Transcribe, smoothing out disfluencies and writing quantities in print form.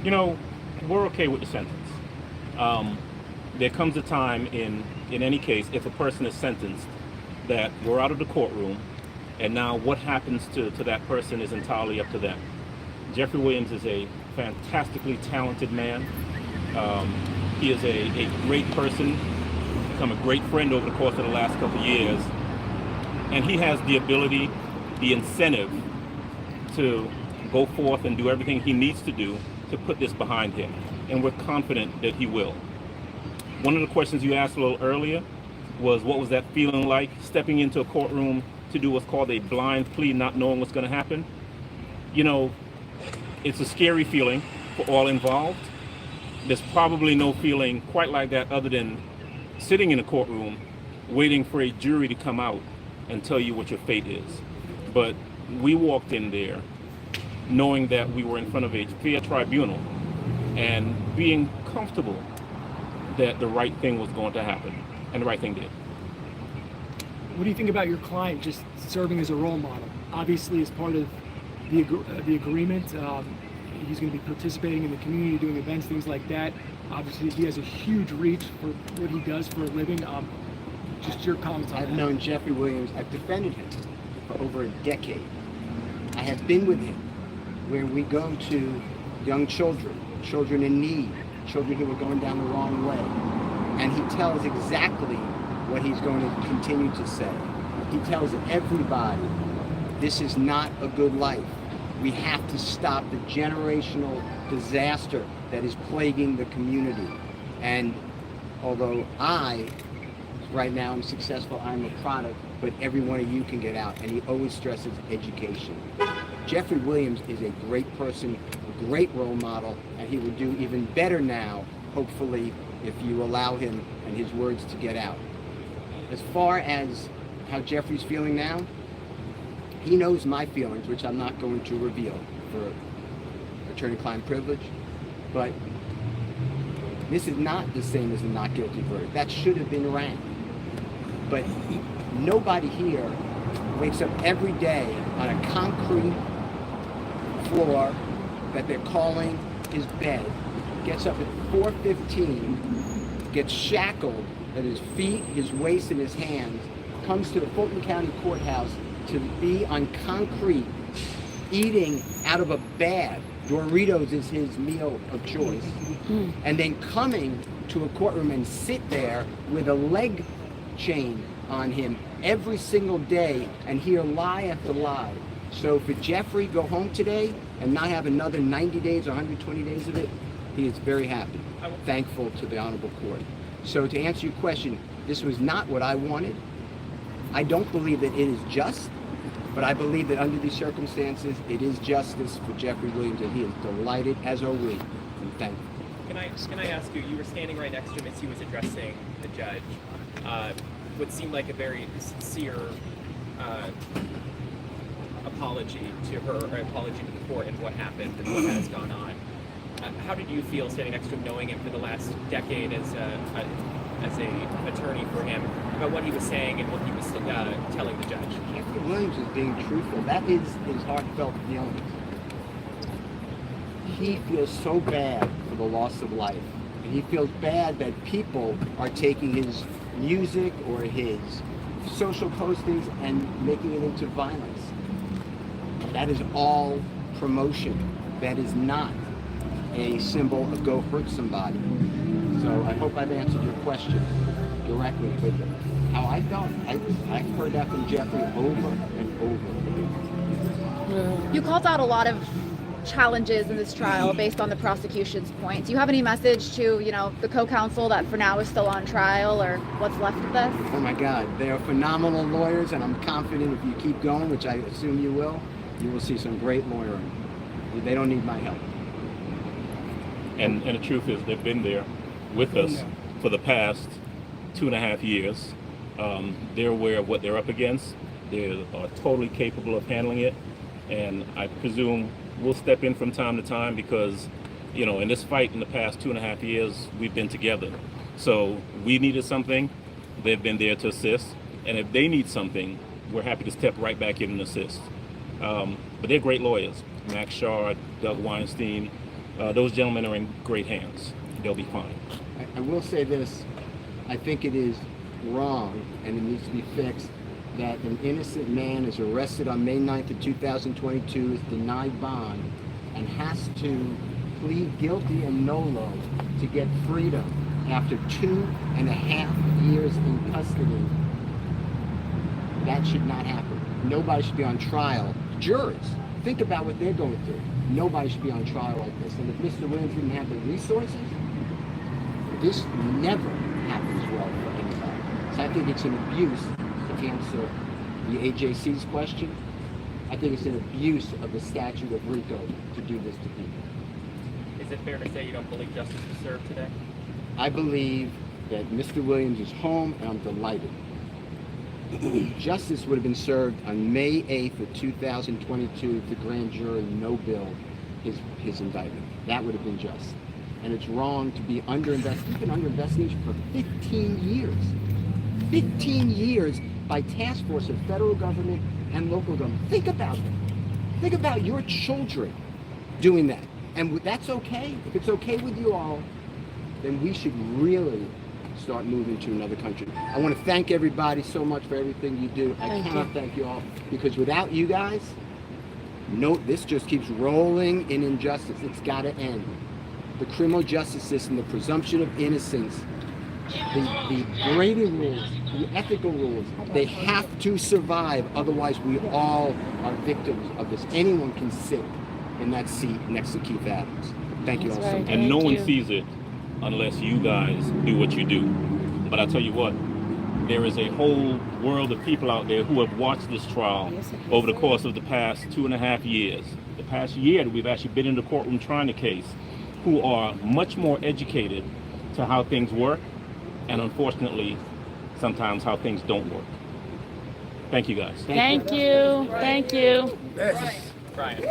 You know, we're okay with the sentence. There comes a time in any case, if a person is sentenced, that we're out of the courtroom, and now what happens to that person is entirely up to them. Jeffrey Williams is a fantastically talented man. He is a great person, become a great friend over the course of the last couple of years, and he has the ability, the incentive to go forth and do everything he needs to do to put this behind him, and we're confident that he will. One of the questions you asked a little earlier was, what was that feeling like, stepping into a courtroom to do what's called a blind plea, not knowing what's going to happen? You know, it's a scary feeling for all involved. There's probably no feeling quite like that other than sitting in a courtroom waiting for a jury to come out and tell you what your fate is. But we walked in there knowing that we were in front of a fair tribunal and being comfortable that the right thing was going to happen, and the right thing did. What do you think about your client just serving as a role model? Obviously, as part of the agreement, he's going to be participating in the community, doing events, things like that. Obviously, he has a huge reach for what he does for a living. Just your comments on that. I've known Jeffrey Williams. I've defended him for over a decade. I have been with him where we go to young children, children in need, children who are going down the wrong way, and he tells exactly what he's going to continue to say. He tells everybody, this is not a good life. We have to stop the generational disaster that is plaguing the community. And although right now I'm successful, I'm a product, but every one of you can get out. And he always stresses education. Jeffrey Williams is a great person, a great role model, and he will do even better now, hopefully, if you allow him and his words to get out. As far as how Jeffrey's feeling now, he knows my feelings, which I'm not going to reveal for attorney-client privilege, but this is not the same as a not guilty verdict. That should have been ran. But nobody here wakes up every day on a concrete floor that they're calling his bed, gets up at 4:15, gets shackled at his feet, his waist, and his hands, comes to the Fulton County Courthouse to be on concrete, eating out of a bag. Doritos is his meal of choice. And then coming to a courtroom and sit there with a leg chain on him every single day and hear lie after lie. So for Jeffrey, go home today and not have another 90 days or 120 days of it, he is very happy, thankful to the Honorable Court. So to answer your question, this was not what I wanted. I don't believe that it is just, but I believe that under these circumstances, it is justice for Jeffrey Williams, and he is delighted, as are we, and thankful. Can I ask you, you were standing right next to him as he was addressing the judge, what seemed like a very sincere apology to her, or apology to the court and what happened and what has gone on. How did you feel standing next to him, knowing him for the last decade as an attorney for him, about what he was saying and what he was telling the judge? Jeffrey Williams is being truthful. That is his heartfelt feelings. He feels so bad for the loss of life. And he feels bad that people are taking his music or his social postings and making it into violence. That is all promotion. That is not a symbol of go hurt somebody. So I hope I've answered your question directly, but how I felt, I've heard that from Jeffrey over and over. You called out a lot of challenges in this trial based on the prosecution's points. Do you have any message to, the co-counsel that for now is still on trial, or what's left of this? Oh my God, they are phenomenal lawyers, and I'm confident if you keep going, which I assume you will see some great lawyering. They don't need my help. And the truth is, they've been there with us for the past 2.5 years. They're aware of what they're up against. They are totally capable of handling it. And I presume we'll step in from time to time because, in this fight in the past 2.5 years, we've been together. So we needed something, they've been there to assist. And if they need something, we're happy to step right back in and assist. But they're great lawyers. Max Shard, Doug Weinstein, those gentlemen are in great hands. They'll be fine. I will say this, I think it is wrong and it needs to be fixed that an innocent man is arrested on May 9th of 2022, is denied bond, and has to plead guilty and nolo to get freedom after 2.5 years in custody. That should not happen. Nobody should be on trial. Jurors, think about what they're going through. Nobody should be on trial like this. And if Mr. Williams didn't have the resources, this never happens well for anybody. So I think it's an abuse to answer the AJC's question. I think it's an abuse of the statute of RICO to do this to people. Is it fair to say you don't believe justice was served today? I believe that Mr. Williams is home, and I'm delighted. Justice would have been served on May 8th of 2022 if the grand jury no-billed his indictment. That would have been just. And it's wrong to be under-investigated. He's been under investigation for 15 years. 15 years by task force of federal government and local government. Think about that. Think about your children doing that. And that's okay. If it's okay with you all, then we should really start moving to another country. I want to thank everybody so much for everything you do. I cannot thank you all, because without you guys, this just keeps rolling in injustice. It's got to end. The criminal justice system, the presumption of innocence, the grading rules, the ethical rules, they have to survive. Otherwise, we all are victims of this. Anyone can sit in that seat next to Keith Adams. Thank you all so much. And no one sees it unless you guys do what you do. But I tell you what, there is a whole world of people out there who have watched this trial over the course of the past 2.5 years. The past year that we've actually been in the courtroom trying the case, who are much more educated to how things work, and unfortunately, sometimes how things don't work. Thank you guys. Thank you. Thank you. Brian.